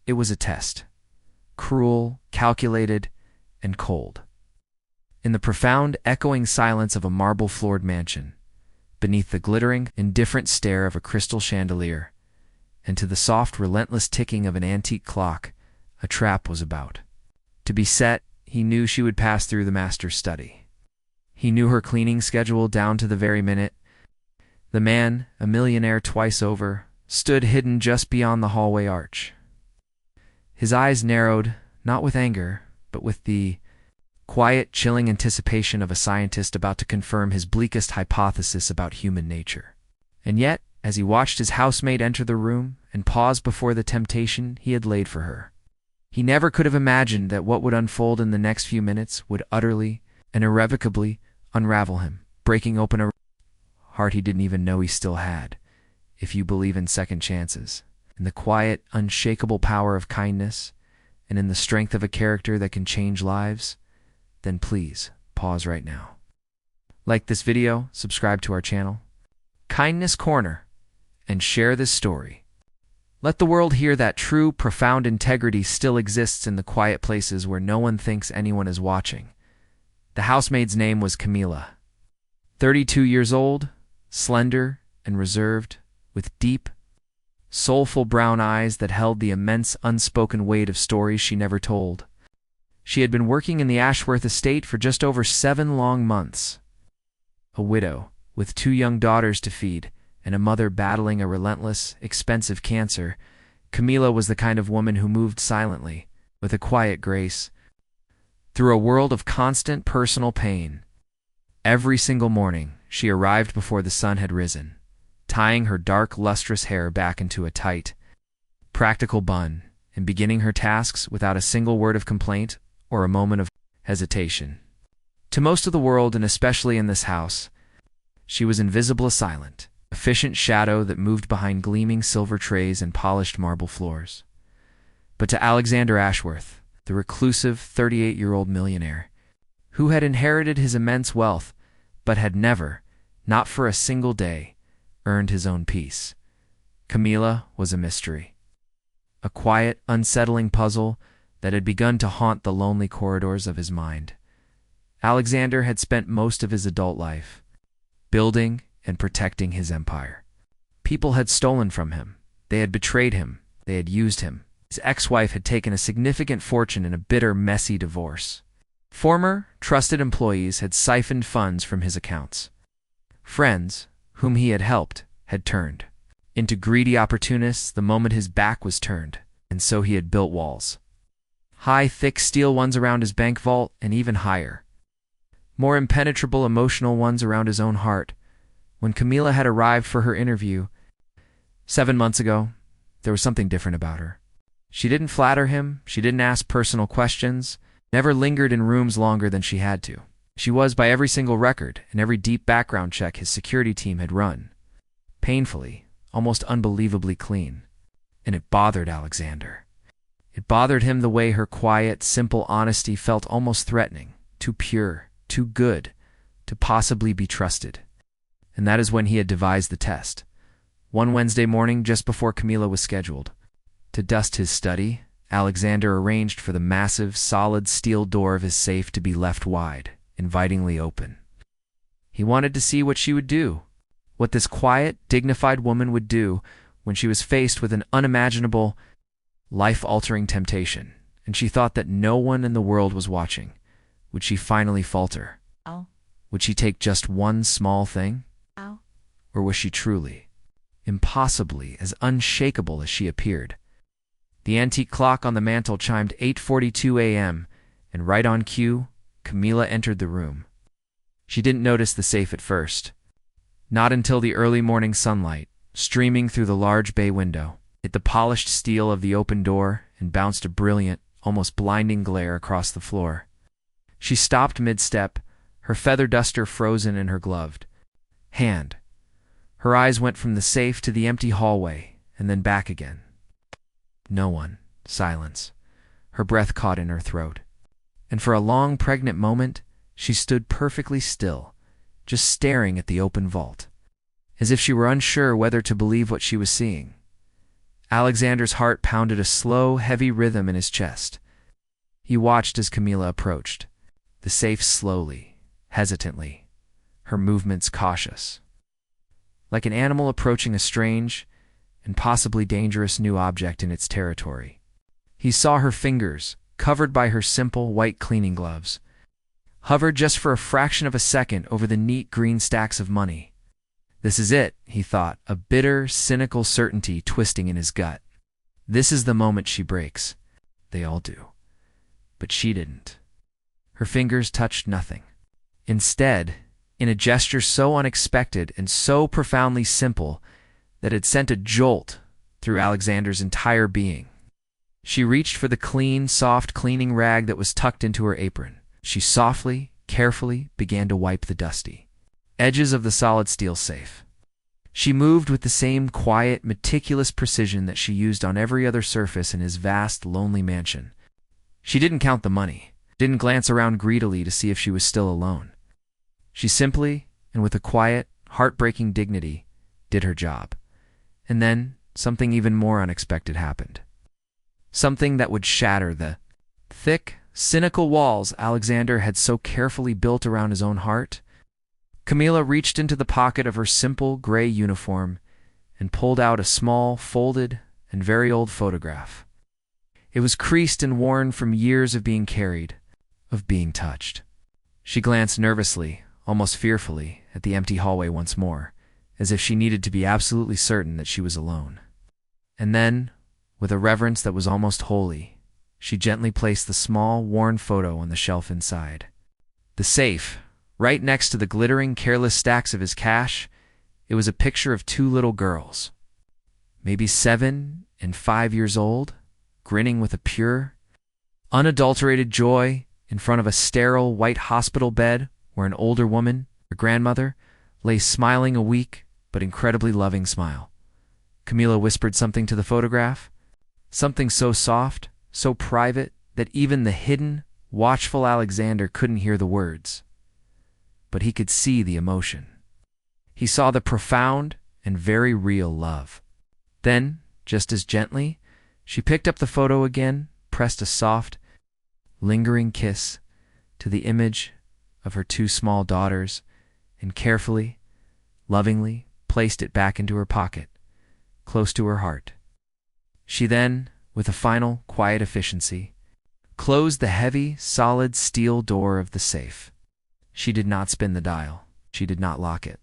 It was a test. Cruel, calculated, and cold. In the profound, echoing silence of a marble-floored mansion, beneath the glittering, indifferent stare of a crystal chandelier, and to the soft, relentless ticking of an antique clock, a trap was about. To be set, he knew she would pass through the master's study. He knew her cleaning schedule down to the very minute. The man, a millionaire twice over, stood hidden just beyond the hallway arch. His eyes narrowed, not with anger, but with the quiet, chilling anticipation of a scientist about to confirm his bleakest hypothesis about human nature. And yet, as he watched his housemaid enter the room and pause before the temptation he had laid for her, he never could have imagined that what would unfold in the next few minutes would utterly and irrevocably unravel him, breaking open a heart he didn't even know he still had, if you believe in second chances, in the quiet, unshakable power of kindness, and in the strength of a character that can change lives. Then please, pause right now. Like this video, subscribe to our channel, Kindness Corner, and share this story. Let the world hear that true, profound integrity still exists in the quiet places where no one thinks anyone is watching. The housemaid's name was Camila. 32 years old, slender and reserved, with deep, soulful brown eyes that held the immense unspoken weight of stories she never told. She had been working in the Ashworth estate for just over 7 long months. A widow, with 2 young daughters to feed, and a mother battling a relentless, expensive cancer, Camila was the kind of woman who moved silently, with a quiet grace, through a world of constant personal pain. Every single morning, she arrived before the sun had risen, tying her dark, lustrous hair back into a tight, practical bun, and beginning her tasks without a single word of complaint or a moment of hesitation. To most of the world, and especially in this house, she was invisible, silent, efficient shadow that moved behind gleaming silver trays and polished marble floors. But to Alexander Ashworth, the reclusive 38-year-old millionaire, who had inherited his immense wealth but had never, not for a single day, earned his own peace, Camila was a mystery. A quiet, unsettling puzzle that had begun to haunt the lonely corridors of his mind. Alexander had spent most of his adult life building and protecting his empire. People had stolen from him. They had betrayed him. They had used him. His ex-wife had taken a significant fortune in a bitter, messy divorce. Former, trusted employees had siphoned funds from his accounts. Friends, whom he had helped, had turned into greedy opportunists the moment his back was turned, and so he had built walls. High, thick steel ones around his bank vault, and even higher, more impenetrable emotional ones around his own heart. When Camila had arrived for her interview 7 months ago, there was something different about her. She didn't flatter him, she didn't ask personal questions, never lingered in rooms longer than she had to. She was, by every single record and every deep background check his security team had run, painfully, almost unbelievably clean. And it bothered Alexander. It bothered him the way her quiet, simple honesty felt almost threatening, too pure, too good, to possibly be trusted. And that is when he had devised the test. One Wednesday morning, just before Camila was scheduled to dust his study, Alexander arranged for the massive, solid steel door of his safe to be left wide, invitingly open. He wanted to see what she would do, what this quiet, dignified woman would do when she was faced with an unimaginable, life-altering temptation, and she thought that no one in the world was watching. Would she finally falter? Oh. Would she take just one small thing? Oh. Or was she truly, impossibly, as unshakable as she appeared? The antique clock on the mantel chimed 8:42 a.m., and right on cue, Camila entered the room. She didn't notice the safe at first. Not until the early morning sunlight, streaming through the large bay window, hit the polished steel of the open door and bounced a brilliant, almost blinding glare across the floor. She stopped mid-step, her feather duster frozen in her gloved hand. Her eyes went from the safe to the empty hallway, and then back again. No one. Silence. Her breath caught in her throat. And for a long, pregnant moment, she stood perfectly still, just staring at the open vault, as if she were unsure whether to believe what she was seeing. Alexander's heart pounded a slow, heavy rhythm in his chest. He watched as Camila approached, the safe slowly, hesitantly, her movements cautious. Like an animal approaching a strange and possibly dangerous new object in its territory. He saw her fingers, covered by her simple white cleaning gloves, hover just for a fraction of a second over the neat green stacks of money. This is it, he thought, a bitter, cynical certainty twisting in his gut. This is the moment she breaks. They all do. But she didn't. Her fingers touched nothing. Instead, in a gesture so unexpected and so profoundly simple that it sent a jolt through Alexander's entire being, she reached for the clean, soft cleaning rag that was tucked into her apron. She softly, carefully began to wipe the dusty edges of the solid steel safe. She moved with the same quiet, meticulous precision that she used on every other surface in his vast, lonely mansion. She didn't count the money, didn't glance around greedily to see if she was still alone. She simply, and with a quiet, heartbreaking dignity, did her job. And then, something even more unexpected happened. Something that would shatter the thick, cynical walls Alexander had so carefully built around his own heart. Camila reached into the pocket of her simple gray uniform and pulled out a small, folded, and very old photograph. It was creased and worn from years of being carried, of being touched. She glanced nervously, almost fearfully, at the empty hallway once more, as if she needed to be absolutely certain that she was alone. And then, with a reverence that was almost holy, she gently placed the small, worn photo on the shelf inside. The safe, right next to the glittering, careless stacks of his cash, it was a picture of two little girls, maybe 7 and 5 years old, grinning with a pure, unadulterated joy in front of a sterile white hospital bed where an older woman, her grandmother, lay smiling a weak but incredibly loving smile. Camila whispered something to the photograph, something so soft, so private, that even the hidden, watchful Alexander couldn't hear the words. But he could see the emotion. He saw the profound and very real love. Then, just as gently, she picked up the photo again, pressed a soft, lingering kiss to the image of her 2 small daughters, and carefully, lovingly placed it back into her pocket, close to her heart. She then, with a final, quiet efficiency, closed the heavy, solid steel door of the safe. She did not spin the dial. She did not lock it.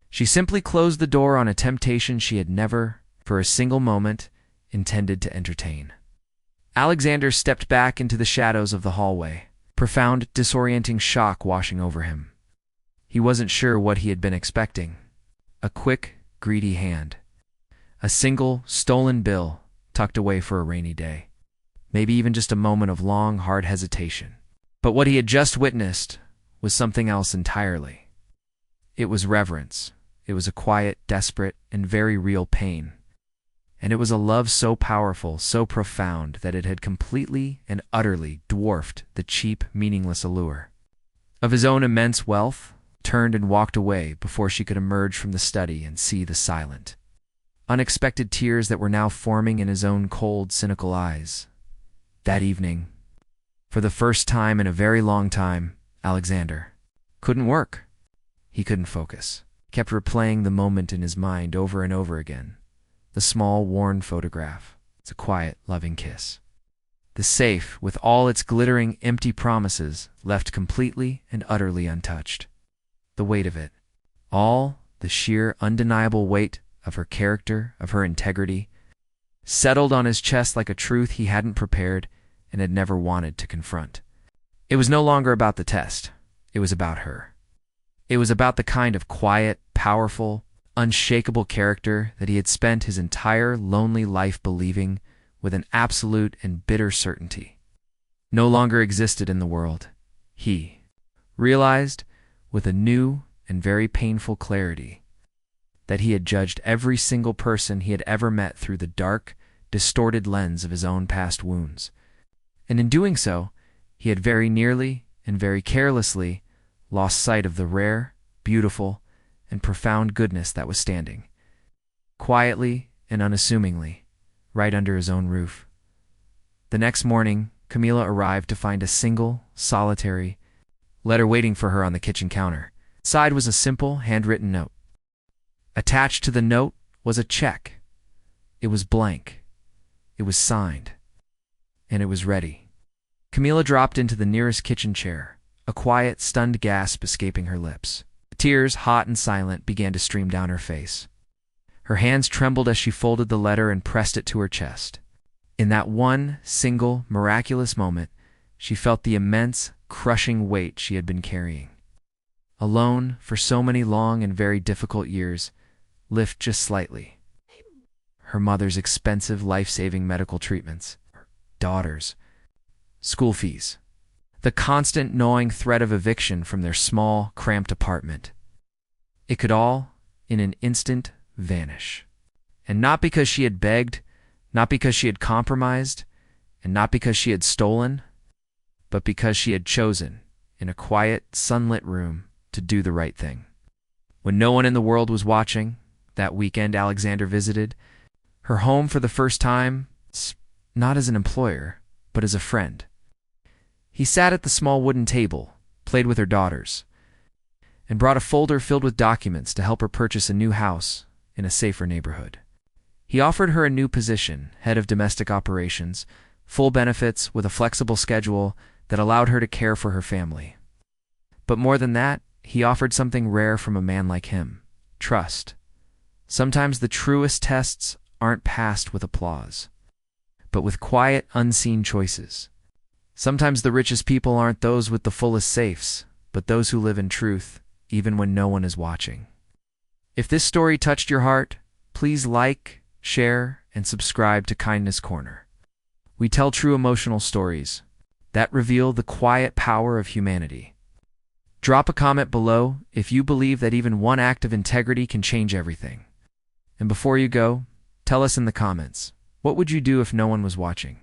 She simply closed the door on a temptation she had never, for a single moment, intended to entertain. Alexander stepped back into the shadows of the hallway, profound, disorienting shock washing over him. He wasn't sure what he had been expecting. A quick, greedy hand. A single, stolen bill tucked away for a rainy day. Maybe even just a moment of long, hard hesitation. But what he had just witnessed was something else entirely. It was reverence. It was a quiet, desperate, and very real pain. And it was a love so powerful, so profound, that it had completely and utterly dwarfed the cheap, meaningless allure of his own immense wealth, turned and walked away before she could emerge from the study and see the silent, unexpected tears that were now forming in his own cold, cynical eyes. That evening, for the first time in a very long time, Alexander couldn't work. He couldn't focus. Kept replaying the moment in his mind over and over again. The small, worn photograph. It's a quiet, loving kiss. The safe, with all its glittering, empty promises, left completely and utterly untouched. The weight of it. All the sheer, undeniable weight of her character, of her integrity, settled on his chest like a truth he hadn't prepared and had never wanted to confront. It was no longer about the test. It was about her. It was about the kind of quiet, powerful, unshakable character that he had spent his entire lonely life believing with an absolute and bitter certainty no longer existed in the world. He realized with a new and very painful clarity that he had judged every single person he had ever met through the dark, distorted lens of his own past wounds. And in doing so, he had very nearly and very carelessly lost sight of the rare, beautiful, and profound goodness that was standing, quietly and unassumingly, right under his own roof. The next morning, Camila arrived to find a single, solitary letter waiting for her on the kitchen counter. Inside was a simple, handwritten note. Attached to the note was a check. It was blank. It was signed. And it was ready. Camila dropped into the nearest kitchen chair, a quiet, stunned gasp escaping her lips. Tears, hot and silent, began to stream down her face. Her hands trembled as she folded the letter and pressed it to her chest. In that one, single, miraculous moment, she felt the immense, crushing weight she had been carrying. Alone, for so many long and very difficult years, lift just slightly. Her mother's expensive, life-saving medical treatments, her daughter's school fees, the constant gnawing threat of eviction from their small, cramped apartment. It could all, in an instant, vanish. And not because she had begged, not because she had compromised, and not because she had stolen, but because she had chosen, in a quiet, sunlit room, to do the right thing. When no one in the world was watching, that weekend Alexander visited her home for the first time, not as an employer, but as a friend. He sat at the small wooden table, played with her daughters, and brought a folder filled with documents to help her purchase a new house in a safer neighborhood. He offered her a new position, head of domestic operations, full benefits with a flexible schedule that allowed her to care for her family. But more than that, he offered something rare from a man like him: trust. Sometimes the truest tests aren't passed with applause, but with quiet, unseen choices. Sometimes the richest people aren't those with the fullest safes, but those who live in truth, even when no one is watching. If this story touched your heart, please like, share, and subscribe to Kindness Corner. We tell true emotional stories that reveal the quiet power of humanity. Drop a comment below if you believe that even one act of integrity can change everything. And before you go, tell us in the comments, what would you do if no one was watching?